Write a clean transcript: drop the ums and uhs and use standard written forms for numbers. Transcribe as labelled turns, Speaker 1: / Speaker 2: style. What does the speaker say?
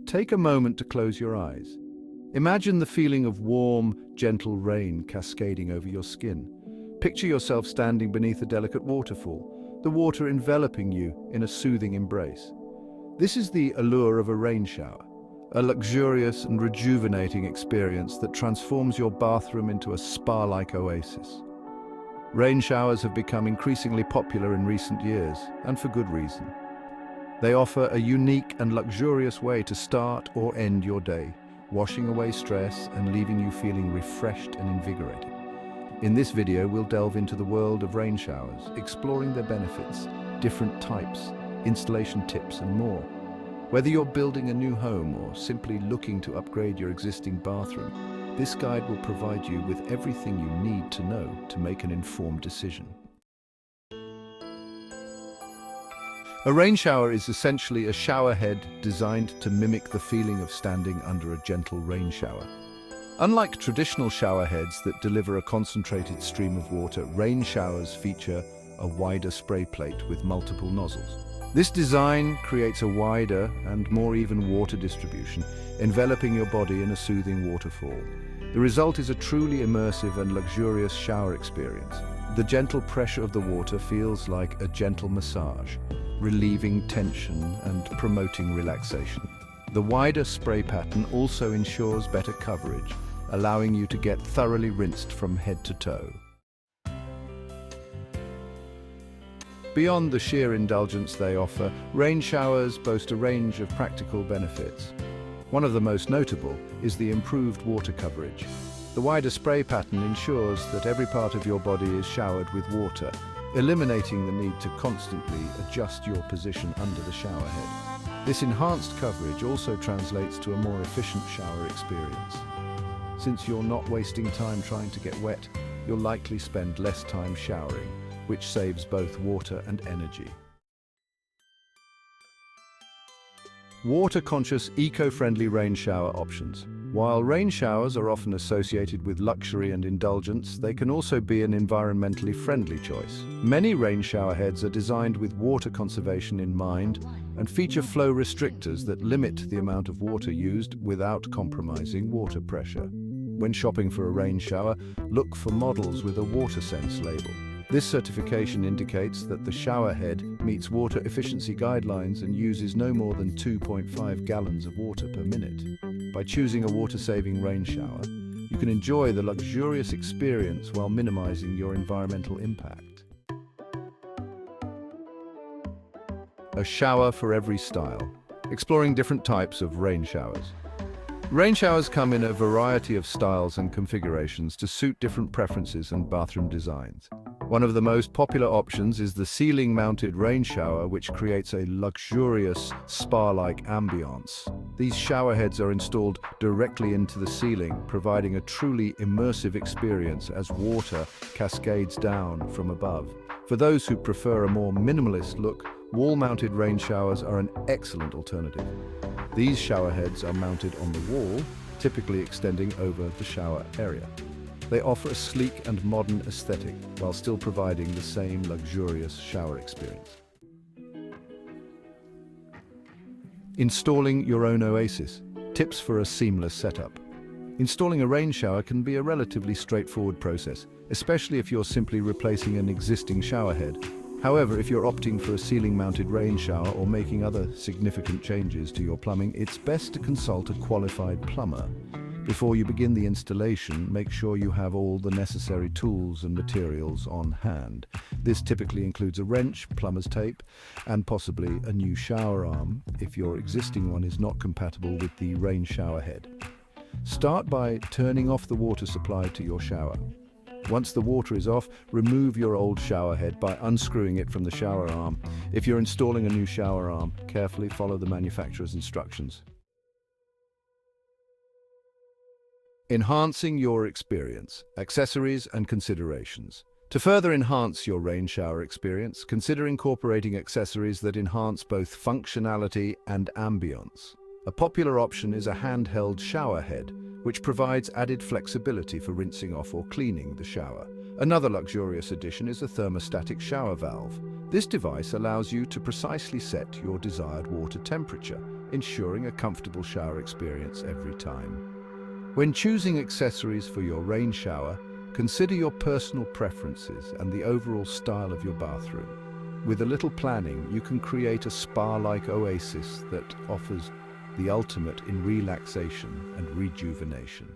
Speaker 1: Take a moment to close your eyes. Imagine the feeling of warm, gentle rain cascading over your skin. Picture yourself standing beneath a delicate waterfall, the water enveloping you in a soothing embrace. This is the allure of a rain shower, a luxurious and rejuvenating experience that transforms your bathroom into a spa-like oasis. Rain showers have become increasingly popular in recent years, and for good reason. They offer a unique and luxurious way to start or end your day, washing away stress and leaving you feeling refreshed and invigorated. In this video, we'll delve into the world of rain showers, exploring their benefits, different types, installation tips, and more. Whether you're building a new home or simply looking to upgrade your existing bathroom, this guide will provide you with everything you need to know to make an informed decision. A rain shower is essentially a shower head designed to mimic the feeling of standing under a gentle rain shower. Unlike traditional shower heads that deliver a concentrated stream of water, rain showers feature a wider spray plate with multiple nozzles. This design creates a wider and more even water distribution, enveloping your body in a soothing waterfall. The result is a truly immersive and luxurious shower experience. The gentle pressure of the water feels like a gentle massage, relieving tension and promoting relaxation. The wider spray pattern also ensures better coverage, allowing you to get thoroughly rinsed from head to toe. Beyond the sheer indulgence they offer, rain showers boast a range of practical benefits. One of the most notable is the improved water coverage. The wider spray pattern ensures that every part of your body is showered with water, eliminating the need to constantly adjust your position under the shower head. This enhanced coverage also translates to a more efficient shower experience. Since you're not wasting time trying to get wet, you'll likely spend less time showering, which saves both water and energy. Water-conscious, eco-friendly rain shower options. While rain showers are often associated with luxury and indulgence, they can also be an environmentally friendly choice. Many rain shower heads are designed with water conservation in mind and feature flow restrictors that limit the amount of water used without compromising water pressure. When shopping for a rain shower, look for models with a WaterSense label. This certification indicates that the shower head meets water efficiency guidelines and uses no more than 2.5 gallons of water per minute. By choosing a water-saving rain shower, you can enjoy the luxurious experience while minimizing your environmental impact. A shower for every style. Exploring different types of rain showers. Rain showers come in a variety of styles and configurations to suit different preferences and bathroom designs. One of the most popular options is the ceiling-mounted rain shower, which creates a luxurious spa-like ambiance. These shower heads are installed directly into the ceiling, providing a truly immersive experience as water cascades down from above. For those who prefer a more minimalist look, wall-mounted rain showers are an excellent alternative. These shower heads are mounted on the wall, typically extending over the shower area. They offer a sleek and modern aesthetic while still providing the same luxurious shower experience. Installing your own oasis. Tips for a seamless setup. Installing a rain shower can be a relatively straightforward process, especially if you're simply replacing an existing shower head. However, if you're opting for a ceiling-mounted rain shower or making other significant changes to your plumbing, it's best to consult a qualified plumber. Before you begin the installation, make sure you have all the necessary tools and materials on hand. This typically includes a wrench, plumber's tape, and possibly a new shower arm if your existing one is not compatible with the rain shower head. Start by turning off the water supply to your shower. Once the water is off, remove your old shower head by unscrewing it from the shower arm. If you're installing a new shower arm, carefully follow the manufacturer's instructions. Enhancing your experience, accessories and considerations. To further enhance your rain shower experience, consider incorporating accessories that enhance both functionality and ambience. A popular option is a handheld shower head, which provides added flexibility for rinsing off or cleaning the shower. Another luxurious addition is a thermostatic shower valve. This device allows you to precisely set your desired water temperature, ensuring a comfortable shower experience every time. When choosing accessories for your rain shower, consider your personal preferences and the overall style of your bathroom. With a little planning, you can create a spa-like oasis that offers the ultimate in relaxation and rejuvenation.